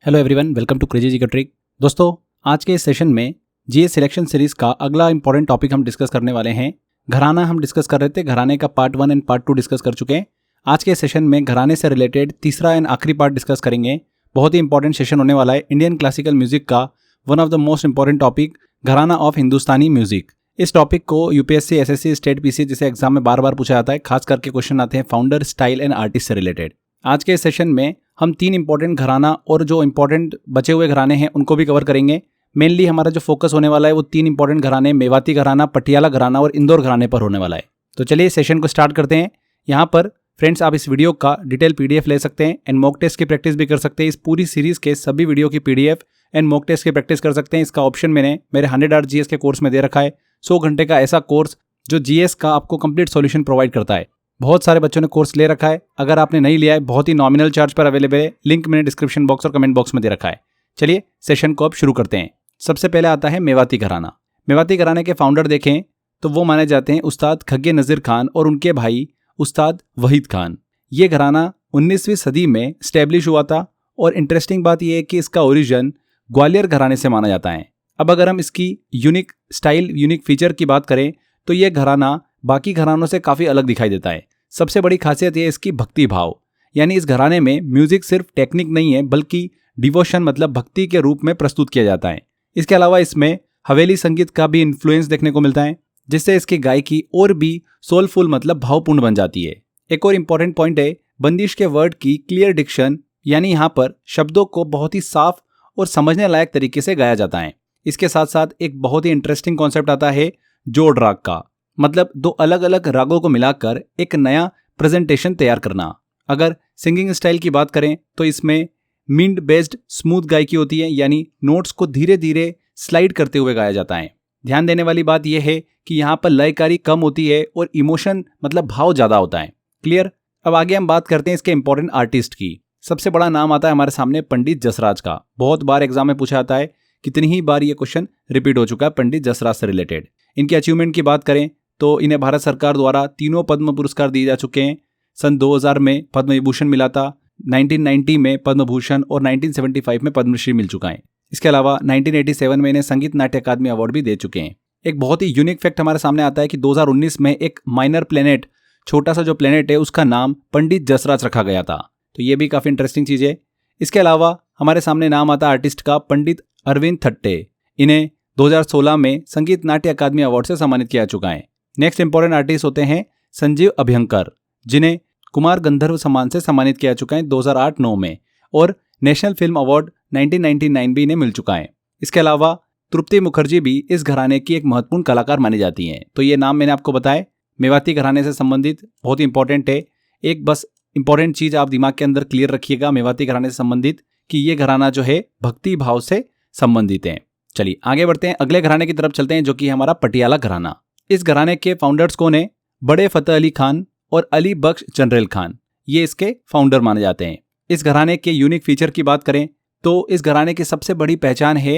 Hello everyone, welcome to crazy ji का trick. दोस्तों, आज के इस सेशन में जीएस सिलेक्शन सीरीज का अगला इंपॉर्टेंट टॉपिक हम डिस्कस करने वाले हैं। घराना हम डिस्कस कर रहे थे, घराने का पार्ट 1 एंड पार्ट 2 डिस्कस कर चुके हैं। आज के सेशन में घराने से रिलेटेड तीसरा एंड आखिरी पार्ट डिस्कस करेंगे। बहुत ही इंपॉर्टेंट सेशन होने वाला है। इंडियन क्लासिकल म्यूजिक का one of the most important topic, घराना ऑफ हिंदुस्तानी म्यूजिक। इस टॉपिक को यूपीएससी, एसएससी, स्टेट पीसी जैसे एग्जाम में बार बार पूछा जाता है। खास करके क्वेश्चन आते हैं फाउंडर, स्टाइल एंड आर्टिस्ट से रिलेटेड। आज के सेशन में हम 3 इंपॉर्टेंट घराना और जो इंपॉर्टेंट बचे हुए घराने हैं उनको भी कवर करेंगे। मेनली हमारा जो फोकस होने वाला है वो 3 इंपॉर्टेंट घराने, मेवाती घराना, पटियाला घराना और इंदौर घराने पर होने वाला है। तो चलिए सेशन को स्टार्ट करते हैं। यहाँ पर फ्रेंड्स, आप इस वीडियो का डिटेल पीडीएफ ले सकते हैं एंड मॉक टेस्ट की प्रैक्टिस भी कर सकते हैं। इस पूरी सीरीज के सभी वीडियो की पीडीएफ एंड मॉक टेस्ट की प्रैक्टिस कर सकते हैं। इसका ऑप्शन मैंने मेरे 100 आवर जीएस के कोर्स में दे रखा है। 100 घंटे का ऐसा कोर्स जो जीएस का आपको कंप्लीट सॉल्यूशन प्रोवाइड करता है। बहुत सारे बच्चों ने कोर्स ले रखा है। अगर आपने नहीं लिया है, बहुत ही नॉमिनल चार्ज पर अवेलेबल है। लिंक मैंने डिस्क्रिप्शन बॉक्स और कमेंट बॉक्स में दे रखा है। चलिए सेशन को अब शुरू करते हैं। सबसे पहले आता है मेवाती घराना। मेवाती घराने के फाउंडर देखें तो वो माने जाते हैं उस्ताद खग्गे नज़ीर खान और उनके भाई उस्ताद वहीद खान। ये घराना 19वीं सदी में स्टैब्लिश हुआ था और इंटरेस्टिंग बात यह है कि इसका ओरिजिन ग्वालियर घराने से माना जाता है। अब अगर हम इसकी यूनिक स्टाइल, यूनिक फीचर की बात करें तो ये घराना बाकी घरानों से काफ़ी अलग दिखाई देता है। सबसे बड़ी खासियत ये इसकी भक्ति भाव, यानी इस घराने में म्यूजिक सिर्फ टेक्निक नहीं है बल्कि डिवोशन मतलब भक्ति के रूप में प्रस्तुत किया जाता है। इसके अलावा इसमें हवेली संगीत का भी इन्फ्लुएंस देखने को मिलता है, जिससे इसकी गायकी और भी सोलफुल मतलब भावपूर्ण बन जाती है। एक और इम्पॉर्टेंट पॉइंट है बंदिश के वर्ड की क्लियर डिक्शन, यानी यहाँ पर शब्दों को बहुत ही साफ और समझने लायक तरीके से गाया जाता है। इसके साथ साथ एक बहुत ही इंटरेस्टिंग कॉन्सेप्ट आता है जोड़ राग का, मतलब 2 अलग अलग रागों को मिलाकर एक नया प्रेजेंटेशन तैयार करना। अगर सिंगिंग स्टाइल की बात करें तो इसमें मिंड बेस्ड स्मूथ गायकी होती है, यानी नोट्स को धीरे धीरे स्लाइड करते हुए गाया जाता है। ध्यान देने वाली बात यह है कि यहाँ पर लयकारी कम होती है और इमोशन मतलब भाव ज़्यादा होता है। क्लियर। अब आगे हम बात करते हैं इसके इंपॉर्टेंट आर्टिस्ट की। सबसे बड़ा नाम आता है हमारे सामने पंडित जसराज का। बहुत बार एग्जाम में पूछा जाता है, कितनी ही बार ये क्वेश्चन रिपीट हो चुका है पंडित जसराज से रिलेटेड। इनकी अचीवमेंट की बात करें तो इन्हें भारत सरकार द्वारा 3 पद्म पुरस्कार दिए जा चुके हैं। सन 2000 में पद्म विभूषण मिला था, 1990 में पद्म भूषण और 1975 में पद्मश्री मिल चुका है। इसके अलावा 1987 में इन्हें संगीत नाट्य अकादमी अवार्ड भी दे चुके हैं। एक बहुत ही यूनिक फैक्ट हमारे सामने आता है कि 2019 में एक माइनर प्लेनेट, छोटा सा जो प्लेनेट है उसका नाम पंडित जसराज रखा गया था। तो ये भी काफ़ी इंटरेस्टिंग चीज़ है। इसके अलावा हमारे सामने नाम आता है आर्टिस्ट का पंडित अरविंद थट्टे। इन्हें 2016 में संगीत नाट्य अकादमी अवार्ड से सम्मानित किया चुका है। नेक्स्ट इंपॉर्टेंट आर्टिस्ट होते हैं संजीव अभ्यंकर, जिन्हें कुमार गंधर्व सम्मान से सम्मानित किया चुका है 2008-9 में, और नेशनल फिल्म अवार्ड 1999 भी इन्हें मिल चुका है। इसके अलावा तृप्ति मुखर्जी भी इस घराने की एक महत्वपूर्ण कलाकार मानी जाती हैं। तो ये नाम मैंने आपको बताए, मेवाती घराने से संबंधित, बहुत ही इंपॉर्टेंट है। एक बस इंपॉर्टेंट चीज़ आप दिमाग के अंदर क्लियर रखिएगा मेवाती घराने से संबंधित, कि ये घराना जो है भक्ति भाव से संबंधित है। चलिए आगे बढ़ते हैं, अगले घराने की तरफ चलते हैं जो कि हमारा पटियाला घराना। इस घराने के फाउंडर्स कौन है? बड़े फतेह अली खान और अली बख्श जनरल खान, ये इसके फाउंडर माने जाते हैं। इस घराने के यूनिक फीचर की बात करें तो इस घराने की सबसे बड़ी पहचान है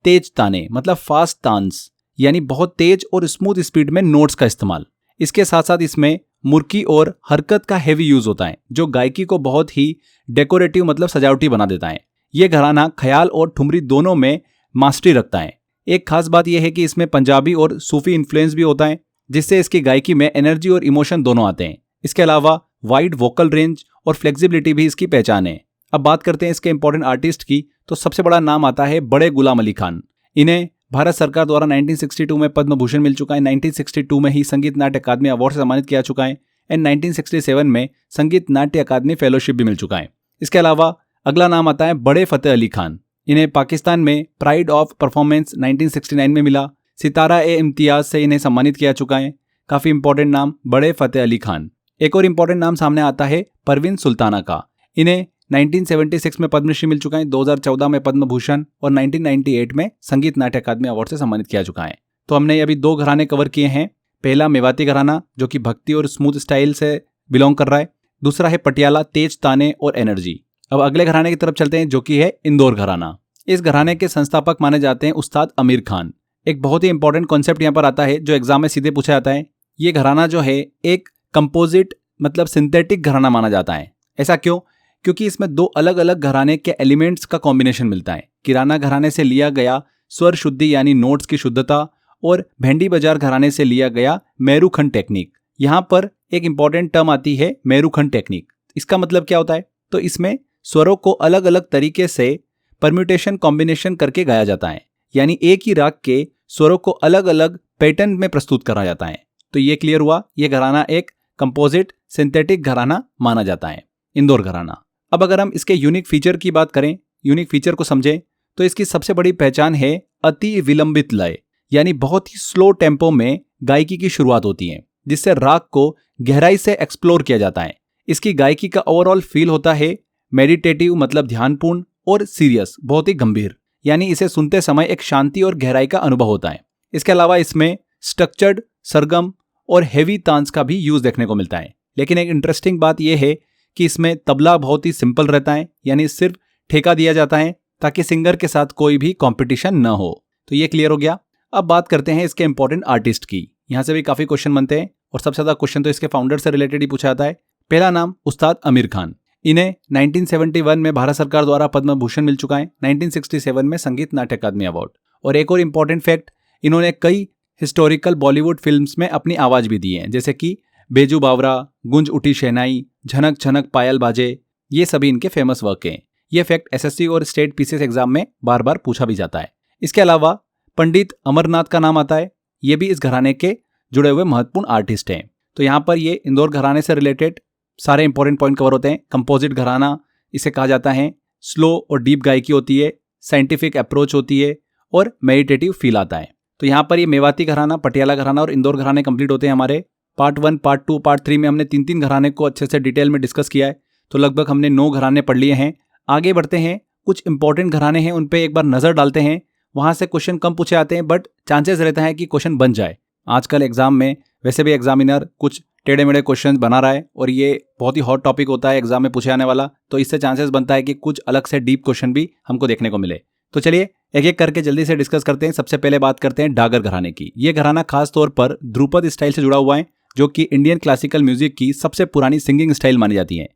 तेज ताने मतलब फास्ट तान्स, यानी बहुत तेज और स्मूथ स्पीड में नोट्स का इस्तेमाल। इसके साथ साथ इसमें मुर्की और हरकत का हेवी यूज होता है, जो गायकी को बहुत ही डेकोरेटिव मतलब सजावटी बना देता है। यह घराना ख्याल और ठुमरी दोनों में मास्टरी रखता है। एक खास बात यह है कि इसमें पंजाबी और सूफी इन्फ्लुएंस भी होता है, जिससे इसकी गायकी में एनर्जी और इमोशन दोनों आते हैं। इसके अलावा वाइड वोकल रेंज और फ्लेक्सिबिलिटी भी इसकी पहचान है। अब बात करते हैं इसके इंपॉर्टेंट आर्टिस्ट की, तो सबसे बड़ा नाम आता है बड़े गुलाम अली खान। इन्हें भारत सरकार द्वारा 1962 में पद्म भूषण मिल चुका है, 1962 में ही संगीत नाट्य अकादमी अवार्ड से सम्मानित किया चुका है एंड 1967 में संगीत नाट्य अकादमी फेलोशिप भी मिल चुका है। इसके अलावा अगला नाम आता है बड़े फतेह अली खान। इन्हें पाकिस्तान में प्राइड ऑफ परफॉर्मेंस 1969 में मिला। सितारा ए इम्तियाज से इन्हें सम्मानित किया चुका है। काफ़ी इंपॉर्टेंट नाम बड़े फतेह अली खान। एक और इंपॉर्टेंट नाम सामने आता है परवीन सुल्ताना का। इन्हें 1976 में पद्मश्री मिल चुका है, 2014 में पद्म भूषण और 1998 में संगीत नाट्य अकादमी अवार्ड से सम्मानित किया चुका है। तो हमने अभी 2 घराने कवर किए हैं। पहला मेवाती घराना जो कि भक्ति और स्मूथ स्टाइल से बिलोंग कर रहा है। दूसरा है पटियाला, तेज ताने और एनर्जी। अब अगले घराने की तरफ चलते हैं जो कि है इंदौर घराना। इस घराने के संस्थापक माने जाते हैं उस्ताद आमिर खान। एक बहुत ही इंपॉर्टेंट कॉन्सेप्ट यहाँ पर आता है जो एग्जाम में सीधे पूछा जाता है। ये घराना जो है एक कंपोजिट मतलब सिंथेटिक घराना माना जाता है। ऐसा क्यों? क्योंकि इसमें दो अलग अलग घराने के एलिमेंट्स का कॉम्बिनेशन मिलता है। किराना घराने से लिया गया स्वर शुद्धि यानी नोट्स की शुद्धता और भेंडी बाजार घराने से लिया गया मेरुखंड टेक्निक। यहाँ पर एक इंपॉर्टेंट टर्म आती है मेरुखंड टेक्निक। इसका मतलब क्या होता है? तो इसमें स्वरों को अलग अलग तरीके से परम्यूटेशन कॉम्बिनेशन करके गाया जाता है, यानी एक ही राग के स्वरों को अलग अलग पैटर्न में प्रस्तुत करा जाता है। तो ये क्लियर हुआ, ये घराना एक कंपोजिट सिंथेटिक घराना माना जाता है, इंदौर घराना। अब अगर हम इसके यूनिक फीचर की बात करें, यूनिक फीचर को समझें, तो इसकी सबसे बड़ी पहचान है अति विलंबित लय, यानी बहुत ही स्लो टेम्पो में गायकी की शुरुआत होती है, जिससे राग को गहराई से एक्सप्लोर किया जाता है। इसकी गायकी का ओवरऑल फील होता है मेडिटेटिव, मतलब ध्यानपूर्ण, और सीरियस, बहुत ही गंभीर, यानी इसे सुनते समय एक शांति और गहराई का अनुभव होता है। इसके अलावा इसमें स्ट्रक्चर्ड, सरगम और हेवी तान्स का भी यूज देखने को मिलता है। लेकिन एक इंटरेस्टिंग बात यह है कि इसमें तबला बहुत ही सिंपल रहता है, यानी सिर्फ ठेका दिया जाता है ताकि सिंगर के साथ कोई भी कंपटीशन न हो। तो ये क्लियर हो गया। अब बात करते हैं इसके इंपॉर्टेंट आर्टिस्ट की। यहाँ से भी काफी क्वेश्चन बनते हैं और सबसे ज्यादा क्वेश्चन तो इसके फाउंडर से रिलेटेड ही पूछा जाता है। पहला नाम उस्ताद आमिर खान। इन्हें 1971 में भारत सरकार द्वारा पद्म भूषण मिल चुका है, 1967 में संगीत नाट्य अकादमी अवार्ड। और एक और इंपॉर्टेंट फैक्ट, इन्होंने कई हिस्टोरिकल बॉलीवुड फिल्म्स में अपनी आवाज भी दी है, जैसे कि बेजू बावरा, गुंज उठी शहनाई, झनक झनक पायल बाजे, ये सभी इनके फेमस वर्क हैं। ये फैक्ट एसएससी और स्टेट पीसीएस एग्जाम में बार बार पूछा भी जाता है। इसके अलावा पंडित अमरनाथ का नाम आता है, ये भी इस घराने के जुड़े हुए महत्वपूर्ण आर्टिस्ट हैं। तो यहाँ पर ये इंदौर घराने से रिलेटेड सारे इंपॉर्टेंट पॉइंट कवर होते हैं। कंपोजिट घराना इसे कहा जाता है, स्लो और डीप गायकी होती है, साइंटिफिक अप्रोच होती है और मेडिटेटिव फील आता है। तो यहाँ पर ये मेवाती घराना, पटियाला घराना और इंदौर घराने कंप्लीट होते हैं हमारे। पार्ट 1, पार्ट 2, पार्ट 3 में हमने 3 घराने को अच्छे से डिटेल में डिस्कस किया है। तो लगभग हमने 9 घराने पढ़ लिए हैं। आगे बढ़ते हैं, कुछ इंपॉर्टेंट घराने हैं उन पे एक बार नजर डालते हैं। वहां से क्वेश्चन कम पूछे आते हैं, बट चांसेस रहता है कि क्वेश्चन बन जाए। आजकल एग्जाम में वैसे भी एग्जामिनर कुछ टेढ़े मेढ़े क्वेश्चन बना रहा है और ये बहुत ही हॉट टॉपिक होता है एग्जाम में पूछे आने वाला, तो इससे चांसेस बनता है कि कुछ अलग से डीप क्वेश्चन भी हमको देखने को मिले। तो चलिए एक एक करके जल्दी से डिस्कस करते हैं। सबसे पहले बात करते हैं डागर घराने की। ये घराना खास तौर पर ध्रुपद स्टाइल से जुड़ा हुआ है, जो कि इंडियन क्लासिकल म्यूजिक की सबसे पुरानी सिंगिंग स्टाइल मानी जाती है।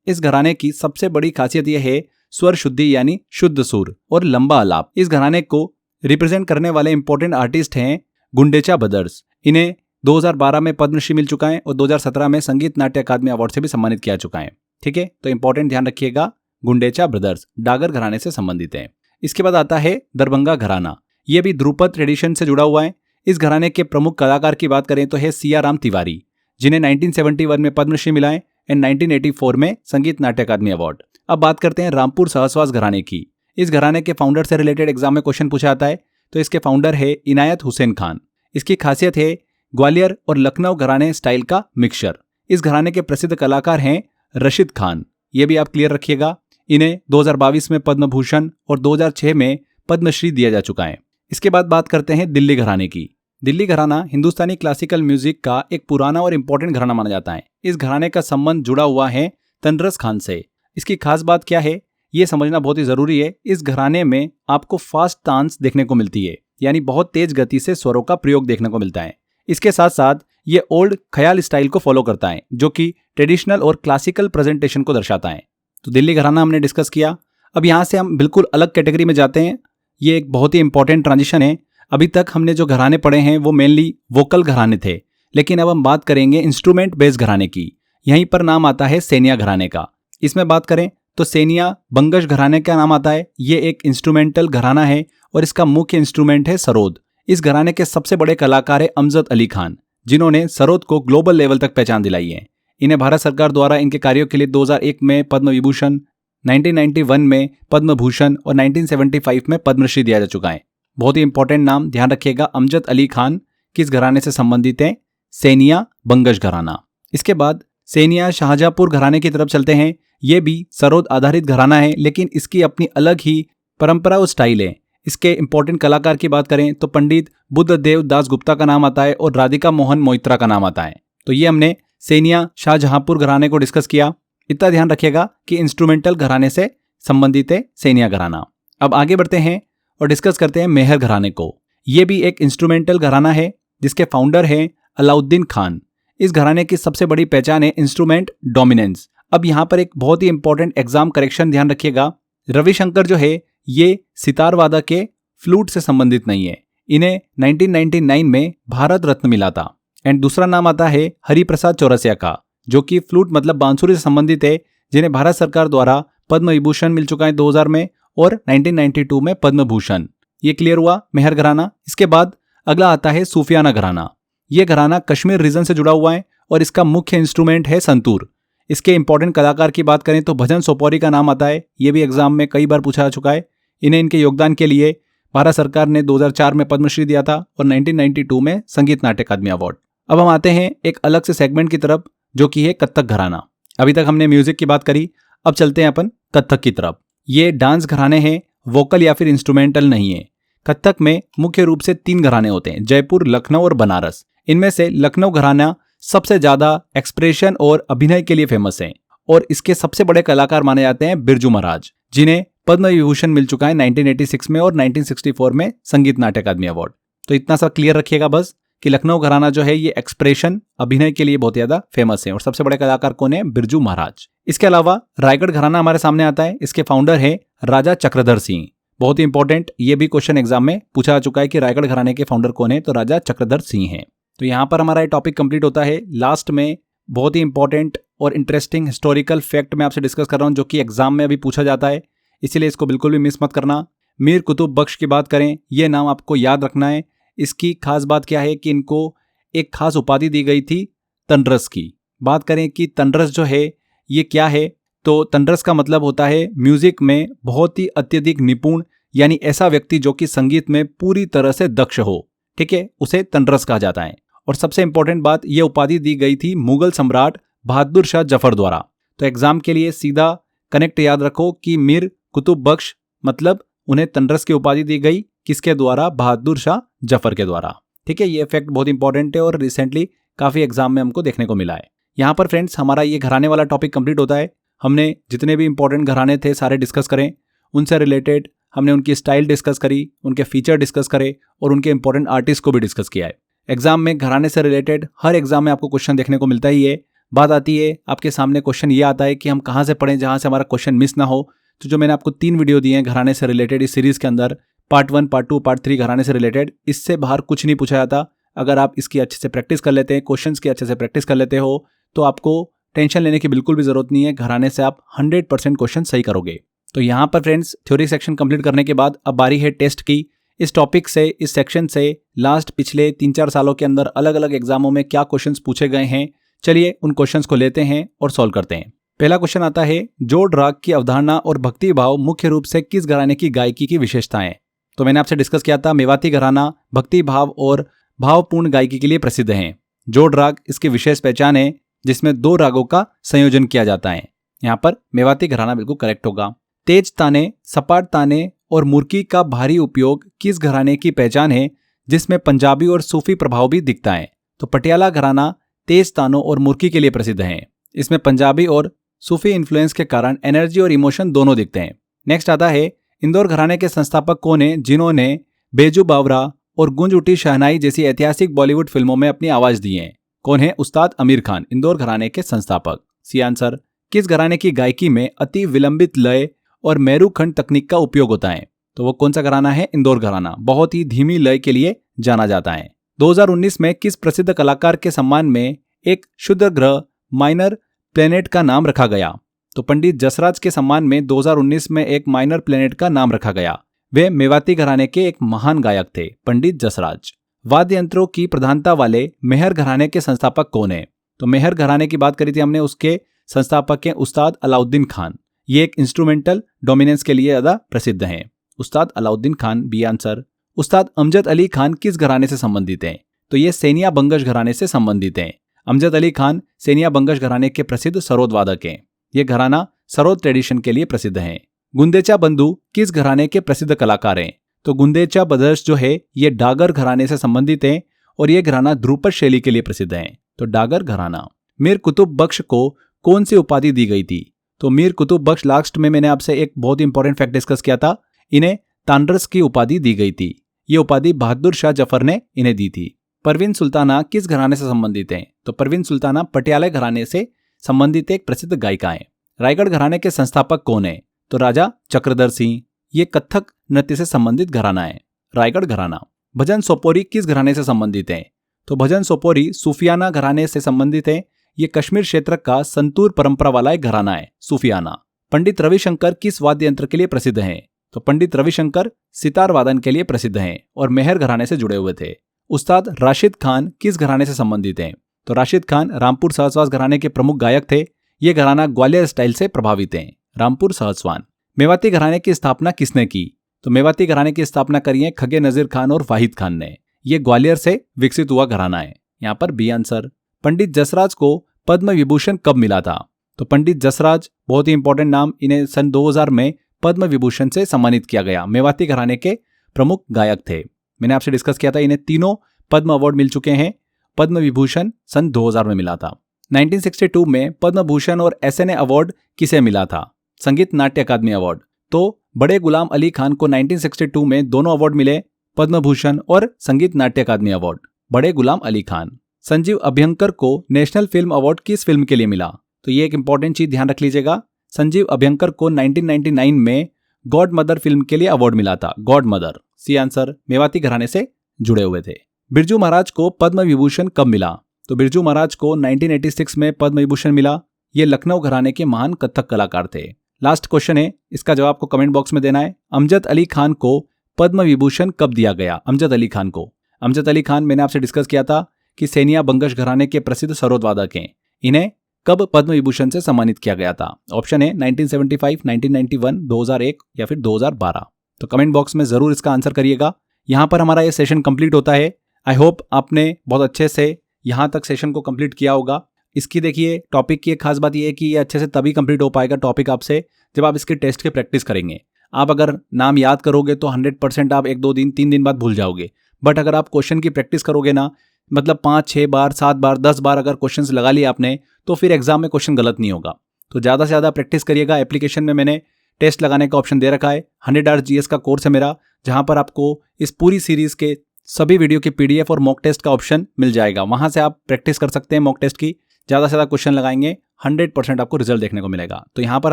इस घराने की सबसे बड़ी खासियत यह है स्वर शुद्धि यानी शुद्ध सुर और लंबा आलाप। इस घराने को रिप्रेजेंट करने वाले इंपॉर्टेंट आर्टिस्ट हैं गुंडेचा ब्रदर्स। इन्हें 2012 में पद्मश्री मिल चुका है और 2017 में संगीत नाट्य अकादमी अवार्ड से भी सम्मानित किया चुका है। ठीक है, तो इंपॉर्टेंट ध्यान रखिएगा, गुंडेचा ब्रदर्स डागर घराने से संबंधित है। इसके बाद आता है दरभंगा घराना। यह भी ध्रुपद ट्रेडिशन से जुड़ा हुआ है। इस घराने के प्रमुख कलाकार की बात करें तो है सियाराम तिवारी, जिन्हें 1971 में पद्मश्री मिला है एंड 1984 में संगीत नाट्य अकादमी अवार्ड। अब बात करते हैं रामपुर सहसवास घराने की। इस घराने के फाउंडर से रिलेटेड एग्जाम में क्वेश्चन पूछा जाता है, तो इसके फाउंडर है इनायत हुसैन खान। इसकी खासियत है ग्वालियर और लखनऊ घराने स्टाइल का मिक्सचर। इस घराने के प्रसिद्ध कलाकार हैं रशीद खान, ये भी आप क्लियर रखिएगा। इन्हें 2022 में पद्म भूषण और 2006 में पद्मश्री दिया जा चुका है। इसके बाद बात करते हैं दिल्ली घराने की। दिल्ली घराना हिंदुस्तानी क्लासिकल म्यूजिक का एक पुराना और इंपॉर्टेंट घराना माना जाता है। इस घराने का संबंध जुड़ा हुआ है तनरस खान से। इसकी खास बात क्या है, ये समझना बहुत ही जरूरी है। इस घराने में आपको फास्ट तान्स देखने को मिलती है, यानी बहुत तेज गति से स्वरों का प्रयोग देखने को मिलता है। इसके साथ साथ ये ओल्ड ख्याल स्टाइल को फॉलो करता है, जो कि ट्रेडिशनल और क्लासिकल प्रेजेंटेशन को दर्शाता है। तो दिल्ली घराना हमने डिस्कस किया। अब यहाँ से हम बिल्कुल अलग कैटेगरी में जाते हैं। ये एक बहुत ही इंपॉर्टेंट ट्रांजिशन है। अभी तक हमने जो घराने पढ़े हैं वो मेनली वोकल घराने थे, लेकिन अब हम बात करेंगे इंस्ट्रूमेंट बेस्ड घराने की। यहीं पर नाम आता है सेनिया घराने का। इसमें बात करें तो सेनिया बंगश घराने का नाम आता है। ये एक इंस्ट्रूमेंटल घराना है और इसका मुख्य इंस्ट्रूमेंट है सरोद। इस घराने के सबसे बड़े कलाकार है अमजद अली खान, जिन्होंने सरोद को ग्लोबल लेवल तक पहचान दिलाई है। इन्हें भारत सरकार द्वारा इनके कार्यों के लिए 2001 में पद्म विभूषण, 1991 में पद्म भूषण और 1975 में पद्मश्री दिया जा चुका है। बहुत ही इंपॉर्टेंट नाम ध्यान रखिएगा, अमजद अली खान किस घराने से संबंधित है? सेनिया बंगश घराना। इसके बाद सेनिया शाहजहांपुर घराने की तरफ चलते हैं। यह भी सरोद आधारित घराना है, लेकिन इसकी अपनी अलग ही परंपरा और स्टाइल है। इसके इंपॉर्टेंट कलाकार की बात करें तो पंडित बुद्धदेव दास गुप्ता का नाम आता है और राधिका मोहन मोइत्रा का नाम आता है। तो ये हमने सेनिया शाहजहांपुर घराने को डिस्कस किया। इतना ध्यान रखिएगा कि इंस्ट्रूमेंटल घराने से संबंधित है सेनिया घराना। अब आगे बढ़ते हैं और डिस्कस करते हैं मेहर घराने को। यह भी एक इंस्ट्रूमेंटल घराना है, जिसके फाउंडर हैं अलाउद्दीन खान। इस घराने की सबसे बड़ी पहचान है इंस्ट्रूमेंट डोमिनेंस। अब यहाँ पर एक बहुत ही इंपॉर्टेंट एग्जाम करेक्शन ध्यान रखिएगा, रविशंकर जो है ये सितार वादक के फ्लूट से संबंधित नहीं है। इन्हें 1999 में भारत रत्न मिला था। एंड दूसरा नाम आता है हरिप्रसाद चौरसिया का, जो कि फ्लूट मतलब बांसुरी से संबंधित है, जिन्हें भारत सरकार द्वारा पद्म विभूषण मिल चुका है 2000 में और 1992 में पद्म भूषण। ये क्लियर हुआ मेहर घराना। इसके बाद अगला आता है सूफियाना घराना। ये घराना कश्मीर रीजन से जुड़ा हुआ है और इसका मुख्य इंस्ट्रूमेंट है संतूर। इसके इंपॉर्टेंट कलाकार की बात करें तो भजन सोपोरी का नाम आता है, ये भी एग्जाम में कई बार पूछा जा चुका है। इन्हें इनके योगदान के लिए भारत सरकार ने 2004 में पद्मश्री दिया था और 1992 में संगीत नाट्य अकादमी अवार्ड। अब हम आते हैं एक अलग से सेगमेंट की तरफ, जो कि है कत्थक घराना। अभी तक हमने म्यूजिक की बात करी, अब चलते हैं अपन कत्थक की तरफ। ये डांस घराने हैं, वोकल या फिर इंस्ट्रूमेंटल नहीं है। कत्थक में मुख्य रूप से 3 घराने होते हैं, जयपुर, लखनऊ और बनारस। इनमें से लखनऊ घराना सबसे ज्यादा एक्सप्रेशन और अभिनय के लिए फेमस है और इसके सबसे बड़े कलाकार माने जाते हैं बिरजू महाराज, जिन्हें पद्म विभूषण मिल चुका है 1986 में और 1964 में संगीत नाट्य अकादमी अवार्ड। तो इतना सा क्लियर रखिएगा बस कि लखनऊ घराना जो है ये एक्सप्रेशन अभिनय के लिए बहुत ज्यादा फेमस है और सबसे बड़े कलाकार कौन है, बिरजू महाराज। इसके अलावा रायगढ़ घराना हमारे सामने आता है। इसके फाउंडर है राजा चक्रधर सिंह। बहुत ही इंपॉर्टेंट, ये भी क्वेश्चन एग्जाम में पूछा जा चुका है कि रायगढ़ घराने के फाउंडर कौन है, तो राजा चक्रधर सिंह है। तो यहाँ पर हमारा ये टॉपिक कंप्लीट होता है। लास्ट में बहुत ही इंपॉर्टेंट और इंटरेस्टिंग हिस्टोरिकल फैक्ट मैं आपसे डिस्कस कर रहा हूँ, जो कि एग्जाम में अभी पूछा जाता है, इसीलिए इसको बिल्कुल भी मिस मत करना। मीर कुतुब बख्श की बात करें, ये नाम आपको याद रखना है। इसकी खास बात क्या है कि इनको एक खास उपाधि दी गई थी तंद्रस की। बात करें कि तंद्रस जो है ये क्या है, तो तंद्रस का मतलब होता है म्यूजिक में बहुत ही अत्यधिक निपुण, यानी ऐसा व्यक्ति जो कि संगीत में पूरी तरह से दक्ष हो, ठीक है, उसे तंद्रस कहा जाता है। और सबसे इंपॉर्टेंट बात, ये उपाधि दी गई थी मुगल सम्राट बहादुर शाह जफर द्वारा। तो एग्जाम के लिए सीधा कनेक्ट याद रखो कि मीर कुतुब बख्श मतलब उन्हें तंद्रस की उपाधि दी गई, किसके द्वारा, बहादुर शाह जफर के द्वारा। ठीक है, ये फैक्ट बहुत इंपॉर्टेंट है और रिसेंटली काफी एग्जाम में हमको देखने को मिला है। यहाँ पर फ्रेंड्स हमारा ये घराने वाला टॉपिक कंप्लीट होता है। हमने जितने भी इंपॉर्टेंट घराने थे सारे डिस्कस करें, उनसे रिलेटेड हमने उनकी स्टाइल डिस्कस करी, उनके फीचर डिस्कस करे और उनके इंपॉर्टेंट आर्टिस्ट को भी डिस्कस किया है। एग्जाम में घराने से रिलेटेड हर एग्जाम में आपको क्वेश्चन देखने को मिलता ही है। बात आती है आपके सामने क्वेश्चन ये आता है कि हम कहाँ से पढ़ें जहाँ से हमारा क्वेश्चन मिस ना हो। तो जो मैंने आपको 3 वीडियो दिए हैं घराने से रिलेटेड इस सीरीज के अंदर, पार्ट 1, पार्ट 2, पार्ट 3 घराने से रिलेटेड, इससे बाहर कुछ नहीं पूछा जाता। अगर आप इसकी अच्छे से प्रैक्टिस कर लेते हैं, क्वेश्चंस की अच्छे से प्रैक्टिस कर लेते हो, तो आपको टेंशन लेने की बिल्कुल भी जरूरत नहीं है। घराने से आप 100% क्वेश्चन सही करोगे। तो यहाँ पर फ्रेंड्स थ्योरी सेक्शन कंप्लीट करने के बाद अब बारी है टेस्ट की। इस टॉपिक से, इस सेक्शन से लास्ट पिछले 3-4 सालों के अंदर अलग अलग एग्जामों में क्या क्वेश्चंस पूछे गए हैं, चलिए उन क्वेश्चंस को लेते हैं और सॉल्व करते हैं। पहला क्वेश्चन आता है, जोड़ राग की अवधारणा और भक्ति भाव मुख्य रूप से किस घराने की गायकी की विशेषताएं। तो मैंने आपसे डिस्कस किया था मेवाती घराना भक्ति भाव और भावपूर्ण गायकी के लिए प्रसिद्ध है। जोड़ राग इसकी विशेष पहचान है, जिसमें 2 रागों का संयोजन किया जाता है। यहाँ पर मेवाती घराना बिल्कुल करेक्ट होगा। तेज ताने, सपाट ताने और मुर्की का भारी उपयोग किस घराने की पहचान है, जिसमें पंजाबी और सूफी प्रभाव भी दिखता है। तो पटियाला घराना तेज तानों और मुर्की के लिए प्रसिद्ध है। इसमें पंजाबी और सूफी इन्फ्लुएंस के कारण एनर्जी और इमोशन दोनों दिखते हैं। नेक्स्ट आता है, इंदौर घराने के संस्थापक कौन है, जिन्होंने बेजू बावरा और गूंज उठी शहनाई जैसी ऐतिहासिक बॉलीवुड फिल्मों में अपनी आवाज दी है। कौन है, उस्ताद आमिर खान, इंदौर घराने के संस्थापक। C answer. किस घराने की गायकी में अति विलंबित लय और मेरुखंड तकनीक का उपयोग होता है। तो वो कौन सा घराना है, इंदौर घराना, बहुत ही धीमी लय के लिए जाना जाता है। 2019 में किस प्रसिद्ध कलाकार के सम्मान में एक क्षुद्र ग्रह माइनर प्लेनेट का नाम रखा गया। तो पंडित जसराज के सम्मान में 2019 में एक माइनर प्लेनेट का नाम रखा गया। वे मेवाती घराने के एक महान गायक थे, पंडित जसराज। वाद्य यंत्रों की प्रधानता वाले मेहर घराने के संस्थापक कौन है। तो मेहर घराने की बात करी थी हमने, उसके संस्थापक हैं उस्ताद अलाउद्दीन खान। ये एक इंस्ट्रूमेंटल डोमिनेंस के लिए ज्यादा प्रसिद्ध हैं, उस्ताद अलाउद्दीन खान, बी आंसर। उस्ताद अमजद अली खान किस घराने से संबंधित हैं। तो ये सेनिया बंगश घराने से संबंधित हैं। अमजद अली खान सेनिया बंगश घराने के प्रसिद्ध सरोद वादक हैं। ये घराना सरोद ट्रेडिशन के लिए प्रसिद्ध है। गुंदेचा बंधु किस घराने के प्रसिद्ध कलाकार हैं। तो गुंदेचा ब्रदर्स जो है ये डागर घराने से संबंधित हैं और ये घराना ध्रुपद शैली के लिए प्रसिद्ध है। तो डागर घराना। मीर कुतुब बख्श को कौन सी उपाधि दी गई थी। तो मीर कुतुब बख्श, लास्ट में मैंने आपसे एक बहुत इंपॉर्टेंट फैक्ट डिस्कस किया था, इन्हें तांड्रस की उपाधि दी गई थी। ये उपाधि बहादुर शाह जफर ने इन्हें दी थी। परवीन सुल्ताना किस घराने से संबंधित हैं। तो परवीन सुल्ताना पटियाला घराने से संबंधित एक प्रसिद्ध गायिका हैं। रायगढ़ घराने के संस्थापक कौन है? तो राजा चक्रधर सिंह। ये कथक नृत्य से संबंधित घराना है, रायगढ़ घराना। भजन सोपोरी किस घराने से संबंधित है? तो भजन सोपोरी सूफियाना घराने से संबंधित है। ये कश्मीर क्षेत्र का संतूर परंपरा वाला एक घराना है, सूफियाना। पंडित रविशंकर किस वाद्य यंत्र के लिए प्रसिद्ध हैं? तो पंडित रविशंकर सितार वादन के लिए प्रसिद्ध हैं और मेहर घराने से जुड़े हुए थे। उस्ताद राशिद खान किस घराने से संबंधित हैं? तो राशिद खान रामपुर सहसवास घराने के प्रमुख गायक थे। ये घराना ग्वालियर स्टाइल से प्रभावित है, रामपुर सहसवान। मेवाती घराने की स्थापना किसने की? तो मेवाती घराने की स्थापना करी है खगे नजीर खान और वाहिद खान ने। ये ग्वालियर से विकसित हुआ घराना है, यहाँ पर बी आंसर। पंडित जसराज को पद्म विभूषण कब मिला था? तो पंडित जसराज बहुत ही इंपॉर्टेंट नाम, इन्हें सन 2000 में पद्म विभूषण से सम्मानित किया गया। मेवाती घराने के प्रमुख गायक थे। मैंने आपसे डिस्कस किया था, इन्हें तीनों पद्म अवार्ड मिल चुके हैं। पद्म विभूषण सन 2000 में मिला था। 1962 में पद्म भूषण और एसएनए अवार्ड किसे मिला था? संगीत नाट्य अकादमी अवार्ड। तो बड़े गुलाम अली खान को 1962 में दोनों अवार्ड मिले, पद्म भूषण और संगीत नाट्य अकादमी अवार्ड। बड़े गुलाम अली खान। संजीव अभ्यंकर को नेशनल फिल्म अवार्ड किस फिल्म के लिए मिला? तो ये एक इंपॉर्टेंट चीज ध्यान रख लीजिएगा। संजीव अभ्यंकर को 1999 में गॉड मदर फिल्म के लिए अवार्ड मिला था, godmother. C answer, Mewati घराने से जुड़े हुए थे। बिरजू महाराज को पद्म विभूषण कब मिला? तो बिरजू महाराज को 1986 में पद्म विभूषण मिला। ये लखनऊ घराने के महान कथक कलाकार थे। लास्ट क्वेश्चन है, इसका जवाब आपको कमेंट बॉक्स में देना है। अमजद अली खान को पद्म विभूषण कब दिया गया? अमजद अली खान को। अमजद अली खान मैंने आपसे डिस्कस किया था कि सेनिया बंगश घराने के प्रसिद्ध सरोद वादक हैं। इन्हें कब पद्म विभूषण से सम्मानित किया गया था? ऑप्शन है 1975, 1991, 2001 या फिर 2012। तो कमेंट बॉक्स में जरूर इसका आंसर करिएगा। यहाँ पर हमारा ये सेशन कंप्लीट होता है। आई होप आपने बहुत अच्छे से यहाँ तक सेशन को कंप्लीट किया होगा। इसकी देखिए टॉपिक की एक खास बात यह है कि ये अच्छे से तभी कंप्लीट हो पाएगा टॉपिक आपसे जब आप इसके टेस्ट की प्रैक्टिस करेंगे। आप अगर नाम याद करोगे तो 100% आप 1-2 दिन 3 दिन बाद भूल जाओगे। बट अगर आप क्वेश्चन की प्रैक्टिस करोगे ना, मतलब 5-6 बार 7 बार 10 बार अगर क्वेश्चंस लगा लिए आपने, तो फिर एग्जाम में क्वेश्चन गलत नहीं होगा। तो ज़्यादा से ज़्यादा प्रैक्टिस करिएगा। एप्लीकेशन में मैंने टेस्ट लगाने का ऑप्शन दे रखा है। 100 आवर्स जीएस का कोर्स है मेरा, जहाँ पर आपको इस पूरी सीरीज़ के सभी वीडियो की पीडीएफ और मॉक टेस्ट का ऑप्शन मिल जाएगा। वहाँ से आप प्रैक्टिस कर सकते हैं मॉक टेस्ट की। ज़्यादा से ज़्यादा क्वेश्चन लगाएंगे, 100% आपको रिजल्ट देखने को मिलेगा। तो यहाँ पर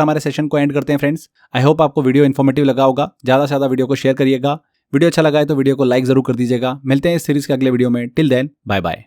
हमारे सेशन को एंड करते हैं फ्रेंड्स। आई होप आपको वीडियो इन्फॉर्मेटिव लगा होगा। ज़्यादा से ज़्यादा वीडियो को शेयर करिएगा। वीडियो अच्छा लगा है तो वीडियो को लाइक जरूर कर दीजिएगा। मिलते हैं इस सीरीज़ के अगले वीडियो में। Till then, bye bye.